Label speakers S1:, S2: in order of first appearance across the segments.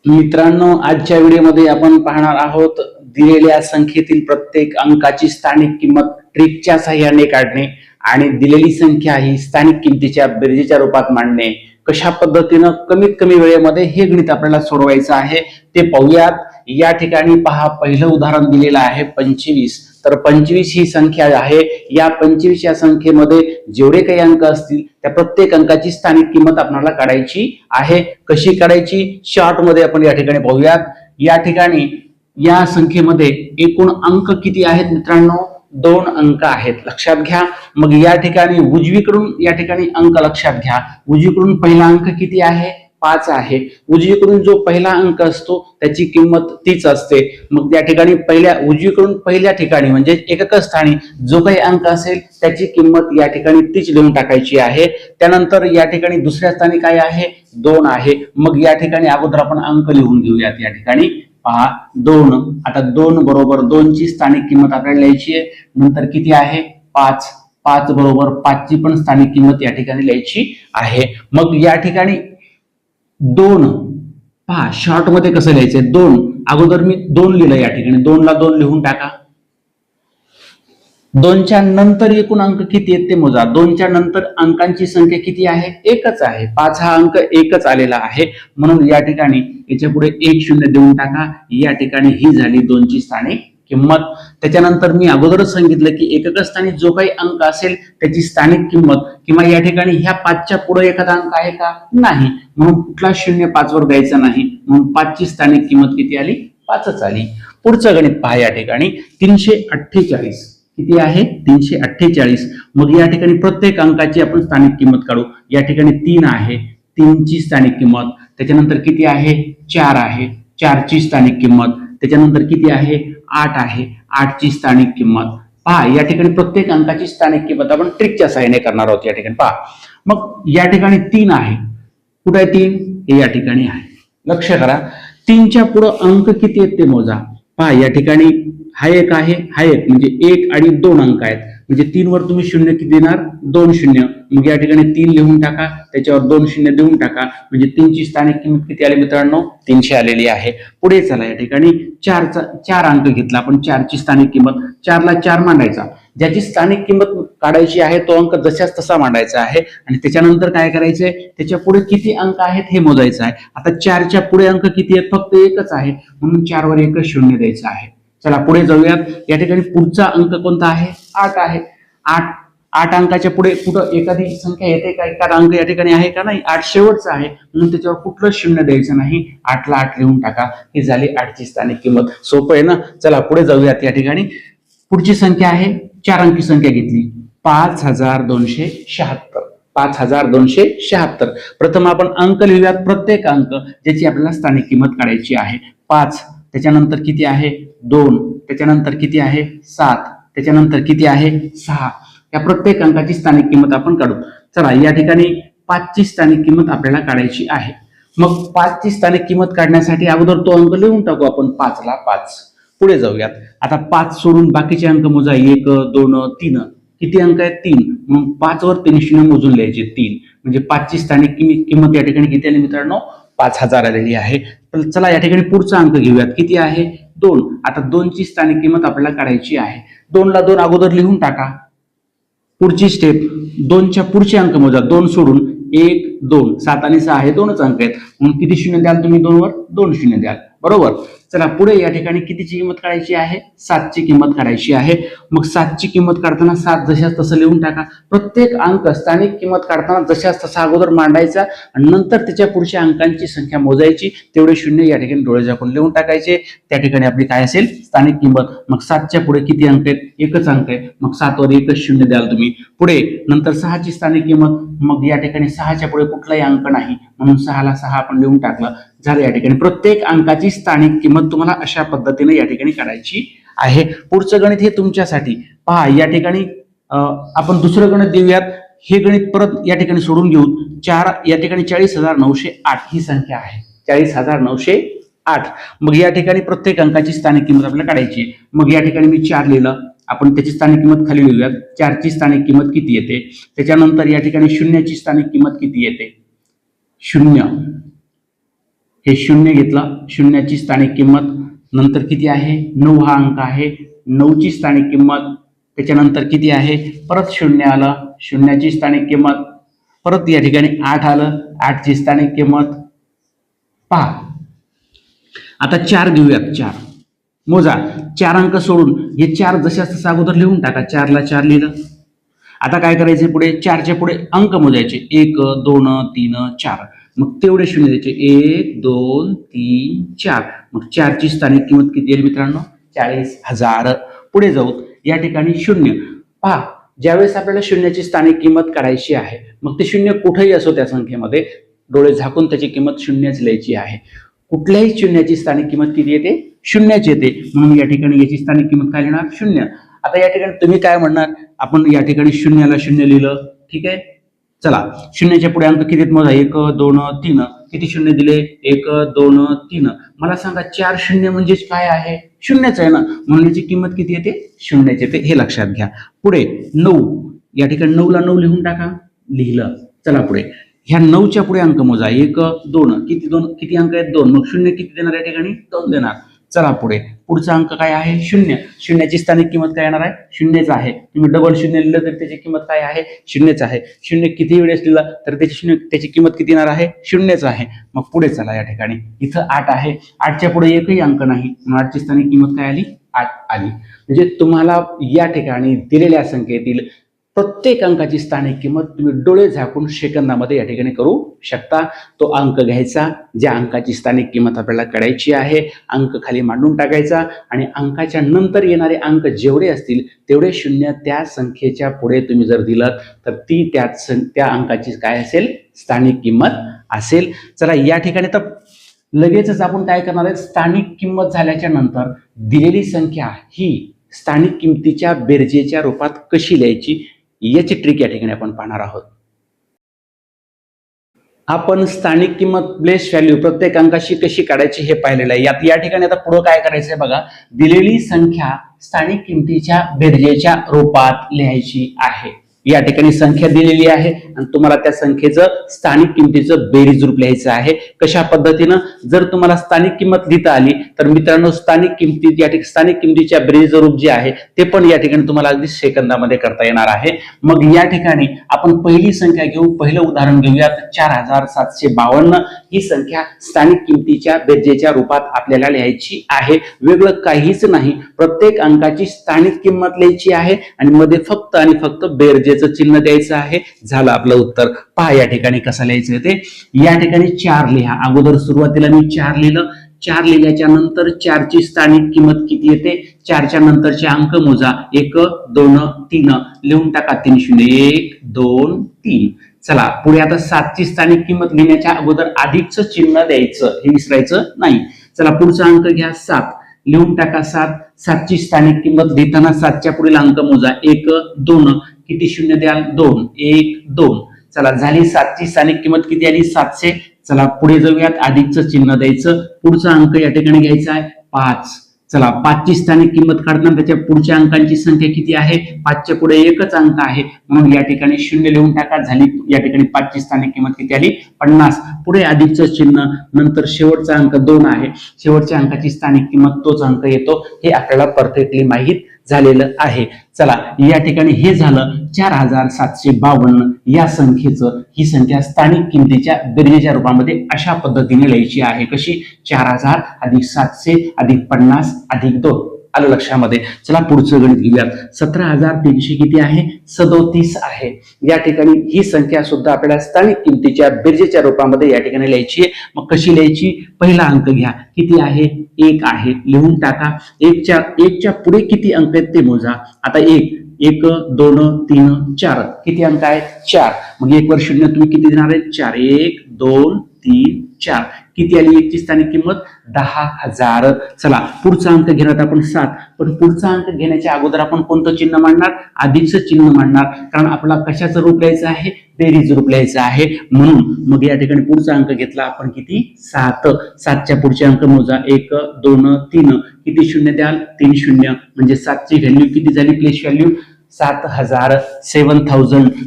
S1: मित्रांनो, आजच्या व्हिडिओमध्ये आपण पाहणार आहोत दिलेल्या संख्येतील प्रत्येक अंकाची स्थानिक किंमत ट्रिकच्या सहाय्याने काढणे आणि दिलेली संख्या ही स्थानिक किमतीच्या बेरजेच्या रूपात मांडणे. कशा पद्धतीनं कमीत कमी वेळेमध्ये हे गणित आपल्याला सोडवायचं आहे ते पाहूयात. या ठिकाणी पहा, पहिलं उदाहरण दिलेलं आहे 25. तर 25 ही संख्या आहे. या 25 या संख्येमध्ये जेवढे काही अंक असतील त्या प्रत्येक अंकाची स्थानिक किंमत आपल्याला काढायची आहे. कशी काढायची? शॉर्ट मध्ये आपण या ठिकाणी पाहूयात. या ठिकाणी या संख्येमध्ये एकूण अंक किती आहेत मित्रांनो? 2 अंक आहेत, लक्षात घ्या. मग या ठिकाणी उजवीकडून या ठिकाणी अंक लक्षात घ्या. उजवीकडून पहिला अंक किती आहे? 5 आहे. उजवीकडून जो पहिला अंक असतो त्याची किंमत तीच असते. मग त्या ठिकाणी उजवीकडून पहिल्या ठिकाणी म्हणजे एकक स्थानी जो काही अंक असेल त्याची किंमत या ठिकाणी तीच लिहून टाकायची आहे. त्यानंतर या ठिकाणी दुसऱ्या स्थानी काय आहे? 2 आहे. मग या ठिकाणी अगोदर आपण अंक लिहून घेऊयात. या ठिकाणी पहा 2. आता 2 बरोबर 2 ची स्थानिक किंमत आपल्याला लिहायची आहे. नंतर किती आहे? 5. 5 बरोबर 5 ची पण स्थानिक किंमत या ठिकाणी लिहायची आहे. मग या ठिकाणी 2 पहा, शॉर्ट मध्ये कसं लिहायचंय? 2 अगोदर मी 2 लिहिलं. या ठिकाणी 2 ला 2 लिहून टाका. 2 च्या नंतर एकूण अंक किती आहेत ते मोजा. 2 च्या नंतर अंकांची संख्या किती आहे? एकच आहे. 5 हा अंक एकच आलेला आहे, म्हणून या ठिकाणी याच्या पुढे 1 0 देऊन टाका. या ठिकाणी ही झाली 2 ची स्थानिक किंमत. त्याच्यानंतर मी अगोदरच सांगितलं की एकक स्थानी जो काही अंक असेल त्याची स्थानिक किंमत किंवा या ठिकाणी ह्या 5 च्या पुढे एखादा अंक आहे का? नाही, म्हणून कुठला 0 5 वर द्यायचा नाही. म्हणून 5 ची स्थानिक किंमत किती आली? 5च आली. पुढचं गणित पहा. या ठिकाणी 348 किती आहे? 348. मग या ठिकाणी प्रत्येक अंकाची आपण स्थानिक किंमत काढू. या ठिकाणी 3 आहे. 3 ची स्थानिक किंमत. त्याच्यानंतर किती आहे? 4 आहे. 4 ची स्थानिक किंमत. त्याच्यानंतर किती आहे? 8 आहे. 8 ची स्थानिक किंमत. पहा, या ठिकाणी प्रत्येक अंकाची स्थानिक किंमत आपण ट्रिकच्या सहाय्याने करणार आहोत. या ठिकाणी पहा, मग या ठिकाणी 3 आहे. कुठे आहे 3? हे या ठिकाणी आहे. लक्ष करा, 3 च्या पुढे अंक किती आहेत ते मोजा. पहा, या ठिकाणी हा एक आहे, हा एक, म्हणजे 1 आणि 2 अंक आहेत. म्हणजे 3 वर तुम्ही 0 किती देणार? 2 0. मग या ठिकाणी 3 लिहून टाका, त्याच्यावर 2 0 देऊन टाका. म्हणजे 3 ची स्थानिक किंमत किती आली मित्रांनो? 300 आलेली आहे. पुढे चला, या ठिकाणी 4 अंक घेतला आपण. 4 ची स्थानिक किंमत. 4 ला 4 मांडायचा. ज्याची स्थानिक किंमत काढायची आहे तो अंक जशाच तसा मांडायचा आहे. आणि त्याच्यानंतर काय करायचंय? त्याच्या पुढे किती अंक आहेत हे मोजायचं आहे. आता 4 च्या पुढे अंक किती आहेत? फक्त एकच आहे, म्हणून 4 वर एकच 0 द्यायचं आहे. चला पुढे जाऊयात. या ठिकाणी पुढचा अंक कोणता आहे? 8 आहे. 8 अंकाच्या पुढे कुठं एखादी संख्या येते का? एखादा अंक या ठिकाणी आहे का? नाही. 8 शेवटचा आहे, म्हणून त्याच्यावर कुठलं 0 द्यायचं नाही. 8 ला 8 लिहून टाका. ही झाली 8 ची स्थानिक किंमत. सोपं आहे ना? चला पुढे जाऊयात. या ठिकाणी पुढची संख्या आहे, 4 अंकी संख्या घेतली, 5276. 5276. प्रथम आपण अंक लिहूयात, प्रत्येक अंक ज्याची आपल्याला स्थानिक किंमत काढायची आहे. 5. त्याच्यानंतर किती आहे? 2. त्याच्यानंतर किती आहे? 7. त्याच्यानंतर किती आहे? 6. या प्रत्येक अंकाची स्थानिक किंमत आपण काढू. चला, या ठिकाणी 5 ची स्थानिक किंमत आपल्याला काढायची आहे. मग 5 ची स्थानिक किंमत काढण्यासाठी अगोदर तो अंक लिहून टाकू आपण. 5 ला 5. पुढे जाऊयात. आता 5 सोडून बाकीचे अंक मोजा. 1 2 3. किती अंक आहेत? 3. मग 5 वर 3 0 मोजून लिहायचे. 3 म्हणजे 5 ची स्थानिक किंमत या ठिकाणी किती आली मित्रांनो? 5000 आलेली आहे. तर चला, या ठिकाणी पुढचा अंक घेऊयात. किती आहे? 2. आता 2 ची स्थानिक किंमत आपल्याला काढायची आहे. 2 ला 2 अगोदर लिहून टाका. पुढची स्टेप, 2 च्या पुढचे अंक मोजा. 2 सोडून 1 2. 7 आणि 6 हे 2च अंक आहेत, म्हणून किती 0 द्याल तुम्ही? 2 वर 2 0 द्याल. बरोबर. चला पुढे या ठिकाणी कितीची किंमत काढायची आहे? 7 ची किंमत काढायची आहे. मग 7 ची किंमत काढताना 7 जशाच तसं लिहून टाका. प्रत्येक अंक स्थानिक किंमत काढताना जशाच तसा अगोदर मांडायचा आणि नंतर त्याच्या पुढच्या अंकांची संख्या मोजायची. तेवढे 0 या ठिकाणी डोळे झाकून लिहून टाकायचे. त्या ठिकाणी आपली काय असेल? स्थानिक किंमत. मग 7 च्या पुढे किती अंक आहेत? एकच अंक आहे, मग 7 वर एकच 0 द्याल तुम्ही. पुढे नंतर 6 ची स्थानिक किंमत. मग या ठिकाणी 6 च्या पुढे कुठलाही अंक नाही, म्हणून 6 ला 6 आपण लिहून टाकलं. झालं. या ठिकाणी प्रत्येक अंकाची स्थानिक किंमत तुम्हाला अशा पद्धतीने या ठिकाणी काढायची आहे. पुढचं गणित हे तुमच्यासाठी. पहा, या ठिकाणी आपण दुसरं गणित देऊयात. हे गणित परत या ठिकाणी सोडून घेऊन 4 या ठिकाणी 40908 ही संख्या आहे. 40908. मग या ठिकाणी प्रत्येक अंकाची स्थानिक किंमत आपल्याला काढायची आहे. मग या ठिकाणी मी 4 लिहिलं. आपण त्याची स्थानिक किंमत खाली लिहूयात. 4 ची स्थानिक किंमत किती येते? त्याच्यानंतर या ठिकाणी 0 ची स्थानिक किंमत किती येते? 0. हे शून्य घेतलं, शून्याची स्थानिक किंमत, नंतर किती आहे 9 हा अंक आहे, 9ची स्थानिक किंमत, त्याच्यानंतर किती आहे परत शून्य आलं, शून्याची स्थानिक किंमत, परत या ठिकाणी 8 आलं, 8ची स्थानिक किंमत. पहा आता 4 घेऊयात, 4 मोजा, 4 अंक सोडून हे 4 जसे तसं अगोदर लिहून टाका. 4 ला 4 लिहिलं. आता काय करायचे पुढे 4च्या पुढे अंक मोजायचे 1 2 3 4, मग तेवढे शून्य द्यायचे 1 2 3 4, मग 4ची स्थानिक किंमत किती येईल मित्रांनो 40,000. पुढे जाऊ या ठिकाणी शून्य. पहा ज्यावेळेस आपल्याला शून्याची स्थानिक किंमत काढायची आहे, मग ते शून्य कुठेही असो त्या संख्येमध्ये डोळे झाकून त्याची किंमत शून्यच लिहायची आहे. कुठल्याही शून्याची स्थानिक किंमत किती येते शून्यच येते, म्हणून या ठिकाणी याची स्थानिक किंमत काय लिहिणार शून्य. आता या ठिकाणी तुम्ही काय म्हणणार, आपण या ठिकाणी शून्याला शून्य लिहिलं, ठीक आहे. चला शून्याच्या पुढे अंक किती मोजा 1 2 3, किती शून्य दिले 1 2 3. मला सांगा 4 शून्य म्हणजेच काय आहे शून्यच आहे ना, म्हणून याची किंमत किती येते शून्यच येते, हे लक्षात घ्या. पुढे 9, या ठिकाणी 9 ला 9 लिहून टाका, लिहिलं. चला पुढे ह्या 9च्या पुढे अंक मोजा 1 2, किती अंक आहेत 2, मग शून्य किती देणार या ठिकाणी 2 देणार. चला पुढे पुढचा अंक काय आहे शून्य, शून्याची स्थानिक किंमत काय येणार आहे शून्यच आहे. तुम्ही डबल शून्य लिहिलं तर त्याची किंमत काय आहे शून्यच आहे. शून्य किती वेळेस लिहिलं तर त्याची किंमत किती येणार आहे शून्यच आहे. मग पुढे चला या ठिकाणी इथं 8 आहे, 8च्या पुढे एकही अंक नाही, म्हणून 8ची स्थानिक किंमत काय आली 8 आली. म्हणजे तुम्हाला या ठिकाणी दिलेल्या संख्येतील प्रत्येक अंकाची स्थानिक किंमत तुम्ही डोळे झाकून सेकंदामध्ये या ठिकाणी करू शकता. तो अंक घ्यायचा, ज्या अंकाची स्थानिक किंमत आपल्याला काढायची आहे, अंक खाली मांडून टाकायचा आणि अंकाच्या नंतर येणारे अंक जेवढे असतील तेवढे शून्य त्या संख्येच्या पुढे तुम्ही जर दिलं तर ती त्या अंकाची काय असेल स्थानिक किंमत असेल. चला या ठिकाणी तर लगेचच आपण काय करणार आहे, स्थानिक किंमत झाल्याच्या नंतर दिलेली संख्या ही स्थानिक किमतीच्या बेरजेच्या रूपात कशी लिहायची याची ट्रिक या ठिकाणी आपण पाहणार आहोत. आपण स्थानिक किंमत प्लेस व्हॅल्यू प्रत्येक अंकाशी कशी काढायची हे पाहिलेलं आहे. या ठिकाणी आता पुढे काय करायचंय बघा, दिलेली संख्या स्थानिक किमतीच्या बेरजेच्या रूपात लिहायची आहे. या ठिकाणी संख्या दिलेली आहे आणि तुम्हाला त्या संख्येचं स्थानिक किमतीचं बेरीज रूप लिहायचं आहे. कशा पद्धतीनं, जर तुम्हाला स्थानिक किंमत लिहिता आली तर मित्रांनो स्थानिक किमतीच्या बेरीज रूप जे आहे ते पण या ठिकाणी तुम्हाला अगदी सेकंदामध्ये करता येणार आहे. मग या ठिकाणी आपण पहिली संख्या घेऊ, पहिलं उदाहरण घेऊयात 4752. ही संख्या स्थानिक किमतीच्या बेरजेच्या रूपात आपल्याला लिहायची आहे. वेगळं काहीच नाही, प्रत्येक अंकाची स्थानिक किंमत लिहायची आहे आणि मध्ये फक्त आणि फक्त बेरजेचं चिन्ह द्यायचं आहे. झालं आपलं उत्तर. पहा या ठिकाणी कसं लिहायचं ते, या ठिकाणी 4 लिहा. अगोदर सुरुवातीला मी 4 लिहिलं, 4 लिहिल्याच्या नंतर 4ची स्थानिक किंमत किती येते, 4च्या नंतरचे अंक मोजा 1 2 3, लिहून टाका 3 0 1 2 3. चला पुढे आता 7ची स्थानिक किंमत लिहिण्याच्या अगोदर अधिकचं चिन्ह द्यायचं, हे विसरायचं नाही. चला पुढचा अंक घ्या 7, लिहून टाका 7. 7ची स्थानिक किंमत लिहिताना 7च्या पुढील अंक मोजा 1 2, किती शून्य द्याल 2 1 2. चला झाली 7ची स्थानिक किंमत किती आली 700. चला पुढे जाऊयात, अधिकचं चिन्ह द्यायचं. पुढचा अंक या ठिकाणी घ्यायचा आहे 5. चला 5ची स्थानिक किंमत काढताना त्याच्या पुढच्या अंकांची संख्या किती आहे, 5च्या पुढे एकच अंक आहे म्हणून या ठिकाणी 0 लिहून टाका. झाली या ठिकाणी 5ची स्थानिक किंमत किती आली 50. पुढे अधिकचं चिन्ह, नंतर शेवटचा अंक 2 आहे, शेवटच्या अंकाची स्थानिक किंमत तोच अंक येतो, हे आपल्याला परफेक्टली माहित झालेलं आहे. चला या ठिकाणी हे झालं 4752 या संख्येचं, ही संख्या स्थानिक किमतीच्या बेरजेच्या रूपामध्ये अशा पद्धतीने लिहायची आहे. कशी 4000 अधिक 700 अधिक 50 अधिक 2. आलं लक्षामध्ये. चला पुढचं गणित घेऊयात. 17300 किती आहे 37 आहे. या ठिकाणी ही संख्या सुद्धा आपल्याला स्थानिक किमतीच्या बेरजेच्या रूपामध्ये या ठिकाणी लिहायची आहे. मग कशी लिहायची, पहिला अंक घ्या, किती आहे 1 आहे, लिहून टाका. 1च्या पुढे किती अंक आहेत ते मोजा. आता 1 1 2 3 4, किती अंक आहेत 4. मग 1 वर 0 तुम्ही किती देणार आहे 4 1 2 3 4. किती आली 1ची स्थानिक किंमत 10,000. चला पुढचा अंक घेणार आपण 7, पण पुढचा अंक घेण्याच्या अगोदर आपण कोणतं चिन्ह मांडणार, अधिकचं चिन्ह मांडणार, कारण आपला कशाचं रूप लिहायचं आहे बेरीज रूप लिहायचं आहे. म्हणून मग या ठिकाणी पुढचा अंक घेतला आपण किती 7. 7च्या पुढचे अंक मोजा 1 2 3, किती शून्य द्याल 3 0, म्हणजे 7ची व्हॅल्यू किती झाली प्लेस व्हॅल्यू 7000.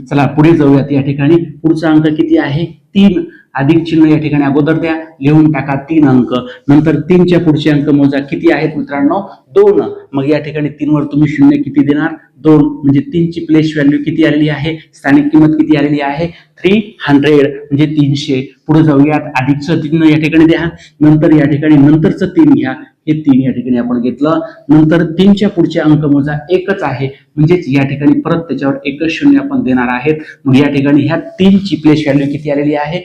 S1: चला पुढे जाऊयात. या ठिकाणी पुढचा अंक किती आहे 3. अधिक चिन्ह या ठिकाणी अगोदर द्या, लिहून टाका 3 अंक, नंतर 3च्या पुढचे अंक मोजा किती आहेत मित्रांनो 2. मग या ठिकाणी 3 वर तुम्ही शून्य किती देणार 2, म्हणजे 3 ची प्लेस व्हॅल्यू किती आलेली आहे, स्थानिक किंमत किती आलेली आहे 300 म्हणजे 300. पुढे जाऊयात, अधिकचं चिन्ह या ठिकाणी द्या, नंतर या ठिकाणी नंतरचं 3 घ्या, हे 3 या ठिकाणी आपण घेतलं, नंतर 3च्या पुढचे अंक मोजा एकच आहे, म्हणजेच या ठिकाणी परत त्याच्यावर एकच शून्य आपण देणार आहेत. मग या ठिकाणी ह्या 3 ची प्लेस व्हॅल्यू किती आलेली आहे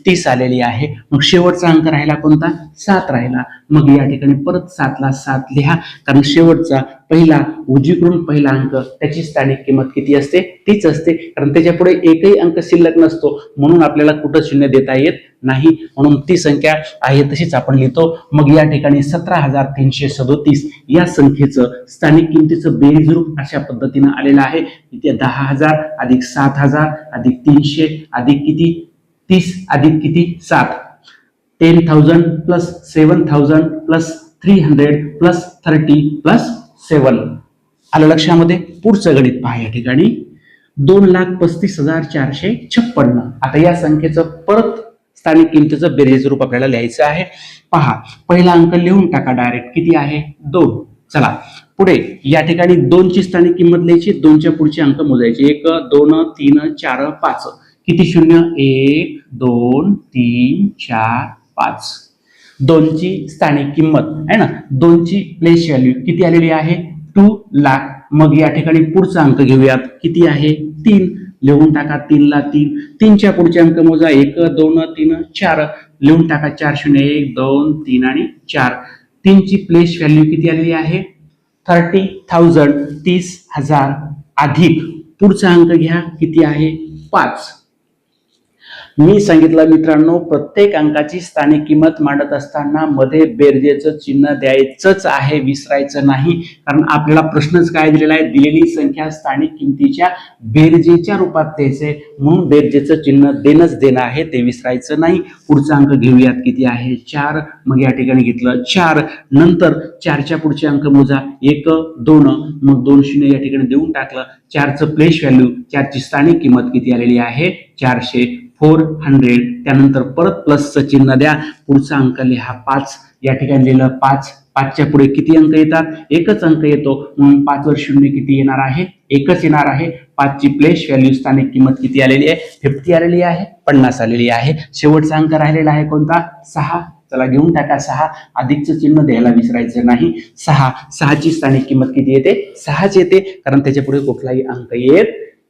S1: 30 आलेली आहे. मग शेवटचा अंक राहिला कोणता 7 राहिला. मग या ठिकाणी परत 7 ला 7 लिहा, कारण शेवटचा पहिला उजवीकडून पहिला अंक त्याची स्थानिक किंमत किती असते तीच असते, कारण त्याच्या पुढे एकही अंक शिल्लक नसतो, म्हणून आपल्याला कुठं शून्य देता येत नाही, म्हणून ती संख्या आहे तशीच आपण लिहितो. मग या ठिकाणी 17,337 या संख्येचं स्थानिक किमतीचं बेरीज रूप अशा पद्धतीने आलेलं आहे. इथे 10,000 अधिक 7,000 अधिक 300 अधिक किती 30 अधिक किती 7, 10,000 प्लस 7,000 प्लस 300 प्लस 30 प्लस 7. आलं लक्षामध्ये. पुढचं गणित पहा, या ठिकाणी 2,35,456. आता या संख्येचं परत स्थानिक किमतीचं बेरीज रूप आपल्याला लिहायचं आहे. पहा, पहिला अंक लिहून टाका डायरेक्ट, किती आहे 2. चला पुढे या ठिकाणी 2 ची स्थानिक किंमत लिहायची, 2च्या पुढचे अंक मोजायचे 1 2 3 4 5, किती शून्य 1 2 3 4 5. 2 ची स्थानिक किंमत आहे ना, 2 ची प्लेस व्हॅल्यू किती आलेली आहे 2 लाख. मग या ठिकाणी पुढचा अंक घेऊयात, किती आहे 3, लिहून टाका 3 ला 3, 3च्या पुढचे अंक मोजा 1 2 3 4, लिहून टाका 4 0 1 2 3 आणि 4. 3 ची प्लेस व्हॅल्यू किती आलेली आहे 30,000 30,000 अधिक पुढचा अंक घ्या किती आहे 5. मी सांगितलं मित्रांनो, प्रत्येक अंकाची स्थानिक किंमत मांडत असताना मध्ये बेरजेचं चिन्ह द्यायचंच आहे, विसरायचं नाही, कारण आपल्याला प्रश्नच काय दिलेला आहे, दिलेली संख्या स्थानिक किमतीच्या बेरजेच्या रूपात द्यायचे, म्हणून बेरजेचं चिन्ह देणं आहे, ते विसरायचं नाही. पुढचा अंक घेऊयात, किती आहे 4. मग या ठिकाणी घेतलं 4, नंतर 4च्या पुढचे अंक मोजा 1 2, मग 2 0 या ठिकाणी देऊन टाकलं. 4चं प्लेस व्हॅल्यू 4ची स्थानिक किंमत किती आलेली आहे 400 400. त्यानंतर परत प्लसचं चिन्ह द्या, पुढचा अंक लिहा 5. या ठिकाणी लिहिलं 5, 5च्या पुढे किती अंक येतात एकच अंक येतो, म्हणून 5 वर शून्य किती येणार आहे एकच येणार आहे. 5 ची प्लेस व्हॅल्यू स्थानिक किंमत किती आलेली आहे 50 आलेली आहे, 50 आलेली आहे. शेवटचा अंक राहिलेला आहे कोणता 6. चला घेऊन टाका 6, अधिकचं चिन्ह द्यायला विसरायचं नाही. 6 ची स्थानिक किंमत किती येते 6च येते, कारण त्याच्या पुढे कुठलाही अंक येत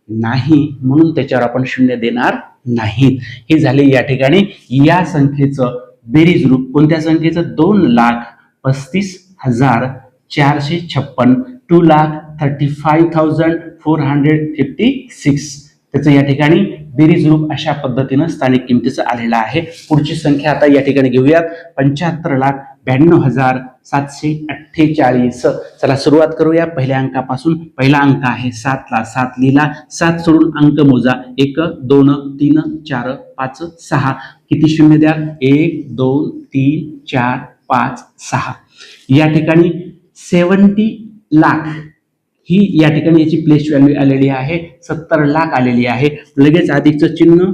S1: नाही, म्हणून त्याच्यावर आपण शून्य देणार नाहीत. हे झाले या ठिकाणी या संख्येचं बेरीज रूप. कोणत्या संख्येचं 2,35,456, 2,35,456. त्याचं या ठिकाणी बेरीज रूप अशा पद्धतीनं स्थानिक किमतीचं आलेलं आहे. पुढची संख्या आता या ठिकाणी घेऊयात 75,92,748. चला सुरुवात करूया पहिल्या अंकापासून. पहिला अंक आहे 7 ला 7 लिहिला, 7 सोडून अंक मोजा 1 2 3 4 5 6, किती शून्य द्या 1 2 3 4 5 6. या ठिकाणी 70 लाख ही या ठिकाणी याची प्लेस व्हॅल्यू आलेली आहे 70 लाख आलेली आहे. लगेच अधिकचं चिन्ह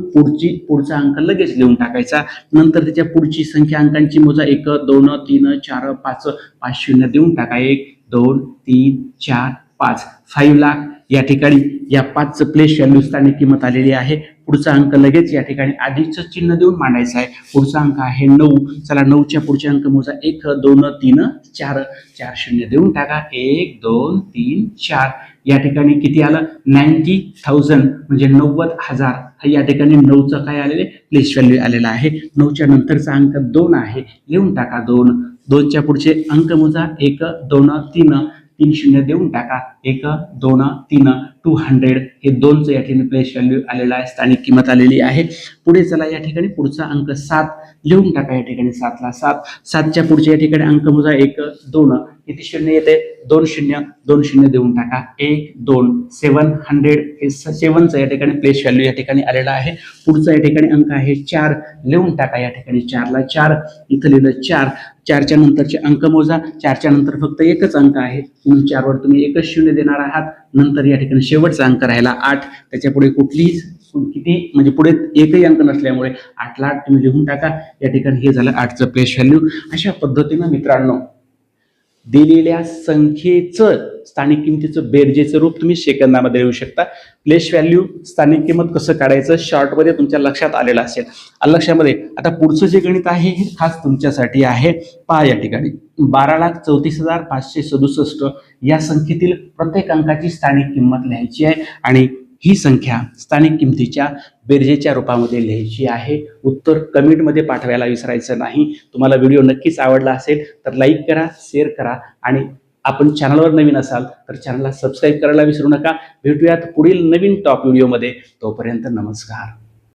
S1: पुढचा अंक लगेच लिहून टाकायचा, नंतर त्याच्या पुढची संख्या अंकांची मोजा 1 2 3 4 5, 5 शून्य देऊन टाका 1 2 3 4 5, 5 लाख. या ठिकाणी या 5चं प्लेस व्हॅल्यू स्थानिक किंमत आलेली आहे. पुढचा अंक लगेच या ठिकाणी अधिकचं चिन्ह देऊन मांडायचं आहे. पुढचा अंक आहे 9. चला 9च्या पुढचे अंक मोजा 1 2 3 4, 4 शून्य देऊन टाका 1 2 3 4. या ठिकाणी किती आलं 90,000 म्हणजे 90,000. या ठिकाणी 9चं काय आलेले प्लेस व्हॅल्यू आलेला आहे. 9च्या नंतरचा अंक 2 आहे, लिहून टाका 2. 2च्या पुढचे अंक मोजा 1 2 3, 3 शून्य देऊन टाका 1 2 3, 200. हे 2चं या ठिकाणी प्लेस व्हॅल्यू आलेला आहे, स्थानिक किंमत आलेली आहे. पुढे चला या ठिकाणी पुढचा अंक 7 लिहून टाका, या ठिकाणी 7 ला 7. 7च्या पुढच्या या ठिकाणी अंक मोजा 1 2, किती शून्य येते? 2 शून्य, 2 शून्य देऊन टाका. 1 2 700 हे 7चं या ठिकाणी प्लेस व्हॅल्यू या ठिकाणी आलेला आहे. पुढचा या ठिकाणी अंक आहे 4 लिहून टाका. या ठिकाणी 4ला 4 इथं लिहिलं 4. 4च्या नंतरचे अंक मोजा. 4च्या नंतर फक्त एकच अंक आहे म्हणून 4 वर तुम्ही एकच शून्य देणार आहात. नंतर या ठिकाणी शेवटचा अंक राहिला 8. त्याच्या पुढे कुठलीही किती म्हणजे पुढे एकही अंक नसल्यामुळे 8ला 8 तुम्ही लिहून टाका. या ठिकाणी हे झालं 8चं प्लेस व्हॅल्यू. अशा पद्धतीनं मित्रांनो दिलेल्या संख्येचं स्थानिक किमतीचं बेरजेचं रूप तुम्ही सेकंदामध्ये लिहू शकता. प्लेस व्हॅल्यू स्थानिक किंमत कसं काढायचं शॉर्टमध्ये तुमच्या लक्षात आलेलं असेल. लक्षामध्ये आता पुढचं जे गणित आहे हे खास तुमच्यासाठी आहे. पहा या ठिकाणी 12,34,567 या संख्येतील प्रत्येक अंकाची स्थानिक किंमत लिहायची आहे आणि ही संख्या स्थानिक किमतीच्या बेरजेच्या रूपामध्ये लिहायची आहे. उत्तर कमेंटमध्ये पाठवायला विसरायचं नाही. तुम्हाला व्हिडिओ नक्कीच आवडला असेल तर लाईक करा, शेअर करा आणि आपण चॅनलवर नवीन असाल तर चॅनलला सबस्क्राईब करायला विसरू नका. भेटूयात पुढील नवीन टॉप व्हिडिओमध्ये. तोपर्यंत नमस्कार.